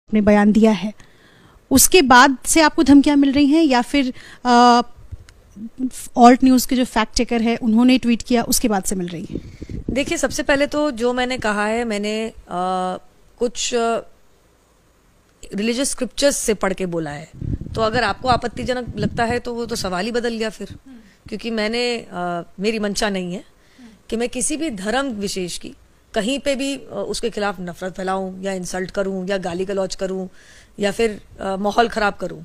आपने बयान दिया है, उसके बाद से आपको धमकियां मिल रही हैं या फिर ऑल्ट न्यूज़ के जो फैक्ट चेकर है उन्होंने ट्वीट किया उसके बाद से मिल रही है? देखिए, सबसे पहले तो जो मैंने कहा है, मैंने कुछ रिलीजियस स्क्रिप्चर्स से पढ़ के बोला है, तो अगर आपको आपत्तिजनक लगता है तो वो तो सवाल ही बदल गया फिर, क्योंकि मैंने मेरी मंशा नहीं है कि मैं किसी भी धर्म विशेष की कहीं पे भी उसके खिलाफ नफरत फैलाऊं या इंसल्ट करूं या गाली गलौज करूं या फिर माहौल खराब करूं।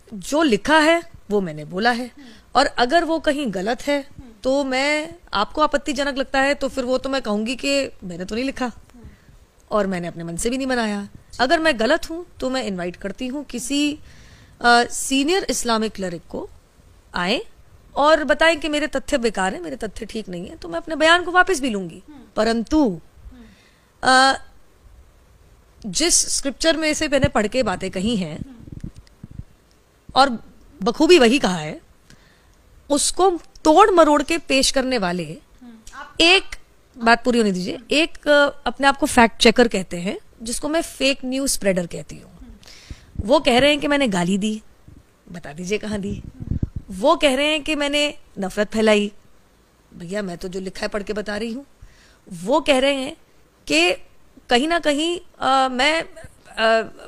जो लिखा है वो मैंने बोला है, और अगर वो कहीं गलत है तो मैं, आपको आपत्तिजनक लगता है तो फिर वो तो मैं कहूंगी कि मैंने तो नहीं लिखा और मैंने अपने मन से भी नहीं बनाया। अगर मैं गलत हूं तो मैं इनवाइट करती हूं किसी सीनियर इस्लामिक क्लरिक को आए और बताएं कि मेरे तथ्य बेकार है, मेरे तथ्य ठीक नहीं है, तो मैं अपने बयान को वापस भी लूंगी। परंतु जिस स्क्रिप्चर में से मैंने पढ़ के बातें कही हैं और बखूबी वही कहा है, उसको तोड़ मरोड़ के पेश करने वाले, एक बात पूरी होने दीजिए, एक अपने आप को फैक्ट चेकर कहते हैं जिसको मैं फेक न्यूज स्प्रेडर कहती हूँ। वो कह रहे हैं कि मैंने गाली दी, बता दीजिए कहाँ दी। वो कह रहे हैं कि मैंने नफरत फैलाई, भैया मैं तो जो लिखा है पढ़ के बता रही हूँ। वो कह रहे हैं कि कहीं ना कहीं मैं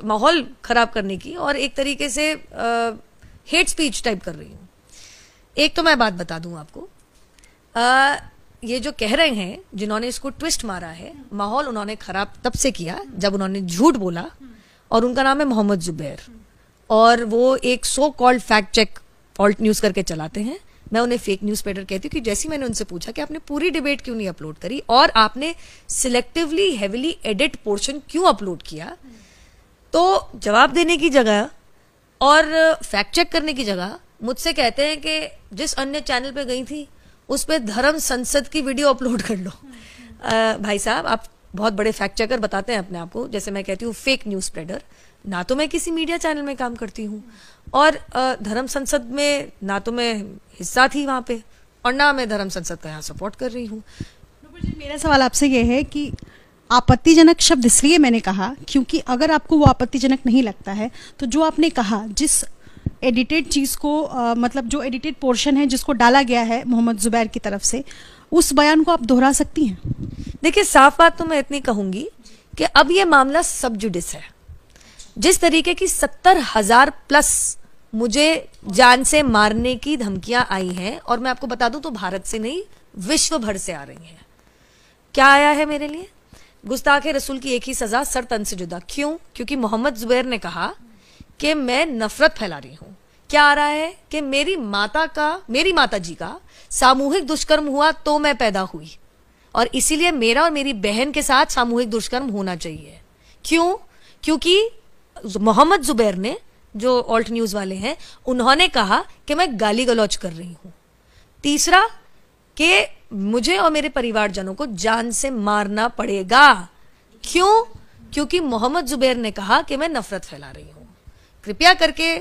माहौल खराब करने की और एक तरीके से हेट स्पीच टाइप कर रही हूँ। एक तो मैं बात बता दूं आपको, ये जो कह रहे हैं, जिन्होंने इसको ट्विस्ट मारा है, माहौल उन्होंने खराब तब से किया जब उन्होंने झूठ बोला, और उनका नाम है मोहम्मद जुबैर, और वो एक so called fact check Alt News करके चलाते हैं। मैं उन्हें फेक न्यूज स्प्रेडर कहती हूँ कि जैसे मैंने उनसे पूछा कि आपने पूरी डिबेट क्यों नहीं अपलोड करी और आपने सिलेक्टिवली हेविली एडिट पोर्शन क्यों अपलोड किया, तो जवाब देने की जगह और फैक्ट चेक करने की जगह मुझसे कहते हैं कि जिस अन्य चैनल पे गई थी उस पे धर्म संसद की वीडियो अपलोड कर लो। भाई साहब, आप बहुत बड़े फैक्ट चेकर बताते हैं अपने आप को, जैसे मैं कहती हूँ फेक न्यूज स्प्रेडर। ना तो मैं किसी मीडिया चैनल में काम करती हूँ, और धर्म संसद में ना तो मैं हिस्सा थी वहां पे, और ना मैं धर्म संसद का यहाँ सपोर्ट कर रही हूँ। मेरा सवाल आपसे ये है कि आपत्तिजनक शब्द इसलिए मैंने कहा क्योंकि अगर आपको वो आपत्तिजनक नहीं लगता है तो जो आपने कहा, जिस एडिटेड चीज़ को मतलब जो एडिटेड पोर्शन है जिसको डाला गया है मोहम्मद जुबैर की तरफ से, उस बयान को आप दोहरा सकती हैं? देखिए, साफ बात तो मैं इतनी कहूंगी कि अब ये मामला सब जुडिस है। जिस तरीके की 70,000 प्लस मुझे जान से मारने की धमकियां आई हैं, और मैं आपको बता दूं तो भारत से नहीं विश्व भर से आ रही हैं। क्या आया है मेरे लिए? गुस्ताखे रसूल की एक ही सजा, सर तन से जुदा। क्यों? क्योंकि मोहम्मद जुबैर ने कहा कि मैं नफरत फैला रही हूं। क्या आ रहा है कि मेरी माता जी का सामूहिक दुष्कर्म हुआ तो मैं पैदा हुई, और इसीलिए मेरा और मेरी बहन के साथ सामूहिक दुष्कर्म होना चाहिए। क्यों? क्योंकि मोहम्मद जुबैर ने, जो ऑल्ट न्यूज वाले हैं, उन्होंने कहा कि मैं गाली गलौज कर रही हूं। तीसरा, कि मुझे और मेरे परिवारजनों को जान से मारना पड़ेगा। क्यों? क्योंकि मोहम्मद जुबैर ने कहा कि मैं नफरत फैला रही हूं। कृपया करके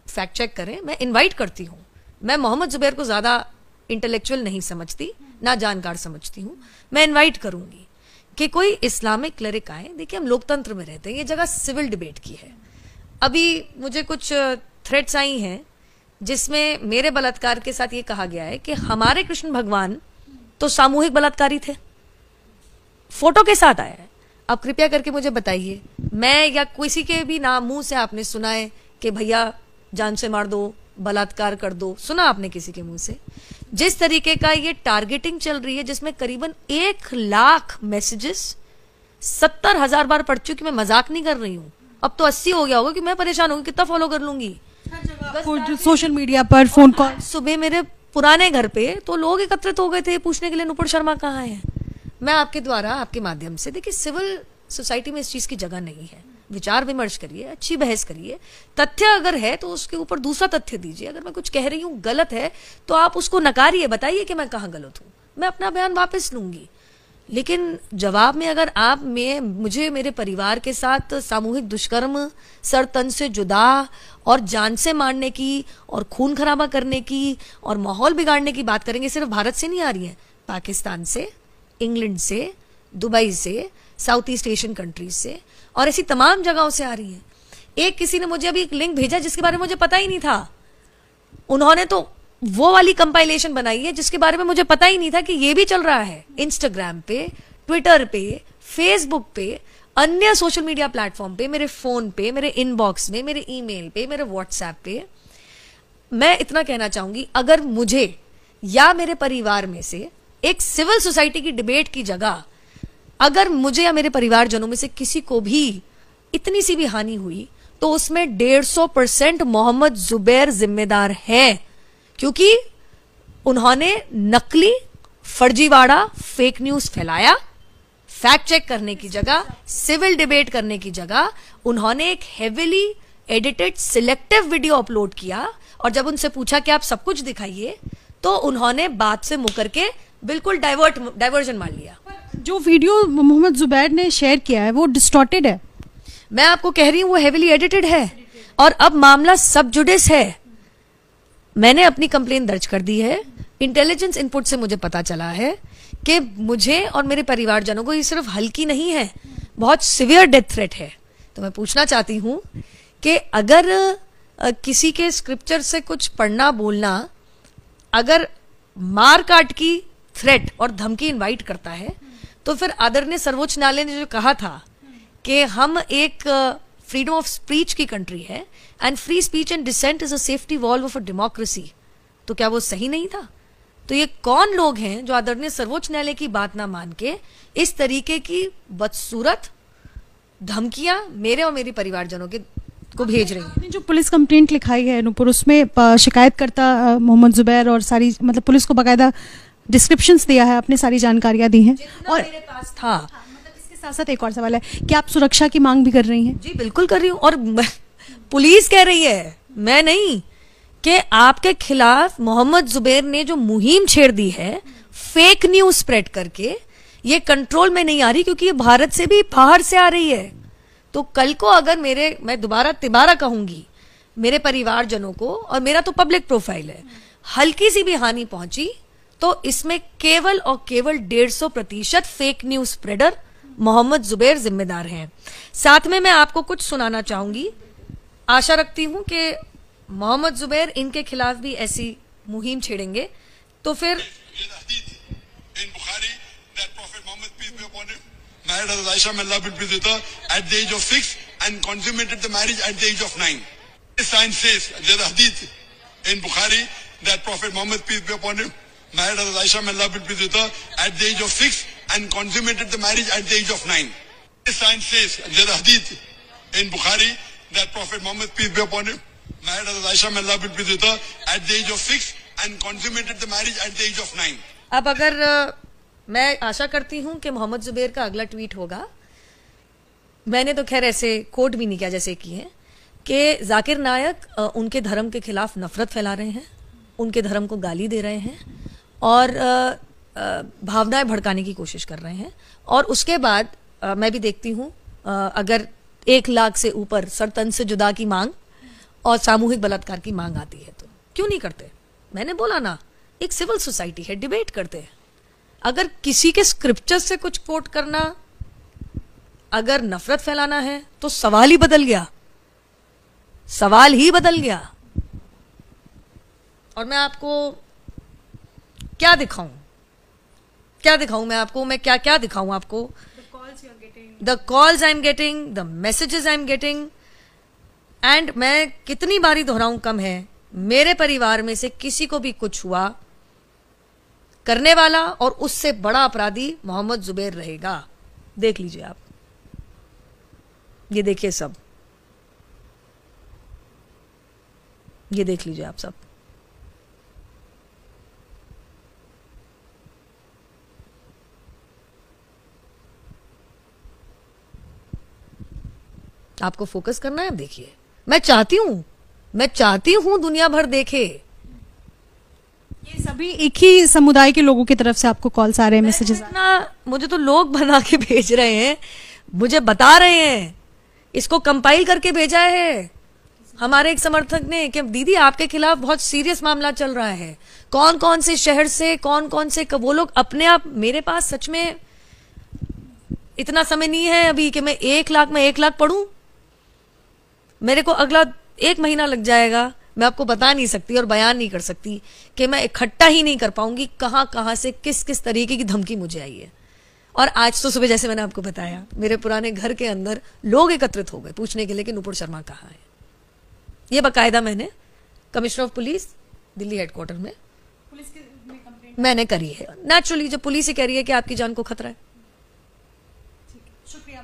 फैक्ट चेक करें। मैं इनवाइट करती हूं। मैं मोहम्मद जुबैर को ज्यादा इंटेलेक्चुअल नहीं समझती, ना जानकार समझती हूं। मैं इनवाइट करूंगी कि कोई इस्लामिक क्लरिक आए। देखिए, हम लोकतंत्र में रहते हैं, ये जगह सिविल डिबेट की है। अभी मुझे कुछ थ्रेट्स आई हैं जिसमें मेरे बलात्कार के साथ ये कहा गया है कि हमारे कृष्ण भगवान तो सामूहिक बलात्कारी थे, फोटो के साथ आया है। अब कृपया करके मुझे बताइए, मैं या किसी के भी नाम मुंह से आपने सुना है कि भैया जान से मार दो, बलात्कार कर दो? सुना आपने किसी के मुंह से? जिस तरीके का ये टारगेटिंग चल रही है, जिसमें करीबन 1 लाख मैसेजेस 70,000 बार पढ़ चुकी, मैं मजाक नहीं कर रही हूँ। अब तो 80 हो गया होगा कि मैं परेशान होगी, कितना फॉलो कर लूंगी सोशल मीडिया पर, फोन कॉल। सुबह मेरे पुराने घर पे तो लोग एकत्रित हो गए थे पूछने के लिए नुपुर शर्मा कहाँ है। मैं आपके द्वारा, आपके माध्यम से, देखिए, सिविल सोसाइटी में इस चीज की जगह नहीं है। विचार विमर्श करिए, अच्छी बहस करिए, तथ्य अगर है तो उसके ऊपर दूसरा तथ्य दीजिए। अगर मैं कुछ कह रही हूँ गलत है तो आप उसको नकारिए, बताइए कि मैं कहाँ गलत हूँ, मैं अपना बयान वापस लूंगी। लेकिन जवाब में अगर आप मुझे मेरे परिवार के साथ सामूहिक दुष्कर्म, सर तन से जुदा और जान से मारने की और खून खराबा करने की और माहौल बिगाड़ने की बात करेंगे, सिर्फ भारत से नहीं आ रही है, पाकिस्तान से, इंग्लैंड से, दुबई से, साउथ ईस्ट एशियन कंट्रीज से, और ऐसी तमाम जगहों से आ रही है। एक किसी ने मुझे अभी एक लिंक भेजा जिसके बारे में मुझे पता ही नहीं था। उन्होंने तो वो वाली कंपाइलेशन बनाई है जिसके बारे में मुझे पता ही नहीं था कि ये भी चल रहा है इंस्टाग्राम पे, ट्विटर पे, फेसबुक पे, अन्य सोशल मीडिया प्लेटफॉर्म पे, मेरे फोन पे, मेरे इनबॉक्स में, मेरे ईमेल पे, मेरे व्हाट्सएप पे। मैं इतना कहना चाहूंगी, अगर मुझे या मेरे परिवार में से एक सिविल सोसाइटी की डिबेट की जगह अगर मुझे या मेरे परिवारजनों में से किसी को भी इतनी सी भी हानि हुई तो उसमें 150% मोहम्मद जुबैर जिम्मेदार है, क्योंकि उन्होंने नकली, फर्जीवाड़ा, फेक न्यूज फैलाया। फैक्ट चेक करने की जगह, सिविल डिबेट करने की जगह उन्होंने एक heavily edited selective video upload किया, और जब उनसे पूछा कि आप सब कुछ दिखाइए तो उन्होंने बात से मुकर के बिल्कुल डाइवर्जन मार लिया। जो वीडियो मोहम्मद जुबैर ने शेयर किया है वो डिस्टॉर्टेड है। मैं आपको कह रही हूं वो हेविली एडिटेड है, और अब मामला सब जुडिस है। मैंने अपनी कंप्लेन दर्ज कर दी है। इंटेलिजेंस इनपुट से मुझे पता चला है कि मुझे और मेरे परिवारजनों को ये सिर्फ हल्की नहीं है, बहुत सिवियर डेथ थ्रेट है। तो मैं पूछना चाहती हूं कि अगर किसी के स्क्रिप्चर से कुछ पढ़ना बोलना अगर मार काट की थ्रेट और धमकी इनवाइट करता है, तो फिर आदरणीय सर्वोच्च न्यायालय ने जो कहा था कि हम एक फ्रीडम ऑफ स्पीच की कंट्री है and free speech and dissent is a safety valve of a democracy, तो क्या वो सही नहीं था? तो ये कौन लोग हैं जो आदरणीय सर्वोच्च न्यायालय की बात ना मान के इस तरीके की बदसूरत धमकियां मेरे और मेरे परिवारजनों के को भेज रही हैं? आपने जो पुलिस कंप्लेंट लिखाई है नूपुर, उसमें शिकायतकर्ता मोहम्मद जुबैर और सारी मतलब पुलिस को बाकायदा डिस्क्रिप्शंस दिया है, आपने सारी जानकारियां दी हैं, और मेरे पास था। मतलब इसके साथ साथ एक और सवाल है कि आप सुरक्षा की मांग भी कर रही हैं? जी बिल्कुल कर रही हूँ, और पुलिस कह रही है, मैं नहीं, कि आपके खिलाफ मोहम्मद जुबैर ने जो मुहिम छेड़ दी है फेक न्यूज स्प्रेड करके, ये कंट्रोल में नहीं आ रही, क्योंकि ये भारत से भी बाहर से आ रही है। तो कल को अगर मैं दोबारा तिबारा कहूंगी मेरे परिवारजनों को, और मेरा तो पब्लिक प्रोफाइल है, हल्की सी भी हानि पहुंची तो इसमें केवल और केवल 150% fake news spreader Mohammed Zubair जिम्मेदार हैं। साथ में मैं आपको कुछ सुनाना चाहूंगी। आशा रखती हूं कि मोहम्मद जुबैर इनके खिलाफ भी ऐसी मुहिम छेड़ेंगे तो फिर married as Aisha may Allah be pleased with her at the age of 6 and consummated the marriage at the age of 9. This sign says, there's a hadith in Bukhari that Prophet Muhammad peace be upon him married as Aisha may Allah be pleased with her at the age of 6 and consummated the marriage at the age of 9. This sign says, there's a hadith in Bukhari that Prophet Muhammad peace be upon him married as Aisha may Allah be pleased with her at the age of 6 and consummated the marriage at the age of 9. अब अगर मैं आशा करती हूं कि मोहम्मद जुबैर का अगला tweet होगा, मैंने तो खैर ऐसे कोट भी नहीं किया जैसे किए, कि जाकिर नायक उनके धर्म के खिलाफ नफरत फैला रहे हैं, उनके धर्म को गाली दे रहे हैं और भावनाएं भड़काने की कोशिश कर रहे हैं। और उसके बाद मैं भी देखती हूं अगर 1 लाख से ऊपर सरतन से जुदा की मांग और सामूहिक बलात्कार की मांग आती है तो क्यों नहीं करते? मैंने बोला ना, एक सिविल सोसाइटी है, डिबेट करते हैं। अगर किसी के स्क्रिप्चर से कुछ कोट करना अगर नफरत फैलाना है तो सवाल ही बदल गया, सवाल ही बदल गया। और मैं आपको क्या दिखाऊं, क्या दिखाऊं मैं आपको, मैं क्या क्या दिखाऊं आपको? The calls I am getting, the messages I am getting, and मैं कितनी बारी दोहराऊं कम है, मेरे परिवार में से किसी को भी कुछ हुआ, करने वाला और उससे बड़ा अपराधी मोहम्मद जुबैर रहेगा। देख लीजिए आप, ये देखिए सब, ये देख लीजिए आप सब। आपको फोकस करना है, देखिए। मैं चाहती हूं दुनिया भर देखे। ये सभी एक ही समुदाय के लोगों की तरफ से आपको कॉल्स आ रहे हैं, मैसेजेस? मुझे तो लोग बना के भेज रहे हैं, मुझे बता रहे हैं, इसको कंपाइल करके भेजा है हमारे एक समर्थक ने कि दीदी आपके खिलाफ बहुत सीरियस मामला चल रहा है। कौन कौन से शहर से, कौन कौन से, वो लोग अपने आप मेरे पास सच में इतना समय नहीं है अभी कि मैं 1 लाख में 1 लाख पढ़ूं। मेरे को अगला 1 महीना लग जाएगा। मैं आपको बता नहीं सकती और बयान नहीं कर सकती कि मैं इकट्ठा ही नहीं कर पाऊंगी कहां से किस किस तरीके की धमकी मुझे आई है। और आज तो सुबह जैसे मैंने आपको बताया, मेरे पुराने घर के अंदर लोग एकत्रित हो गए पूछने के लिए कि नुपुर शर्मा कहाँ है। ये बाकायदा मैंने commissioner of police Delhi headquarter में मैंने करी है। नेचुरली जब पुलिस ही कह रही है कि आपकी जान को खतरा है। शुक्रिया।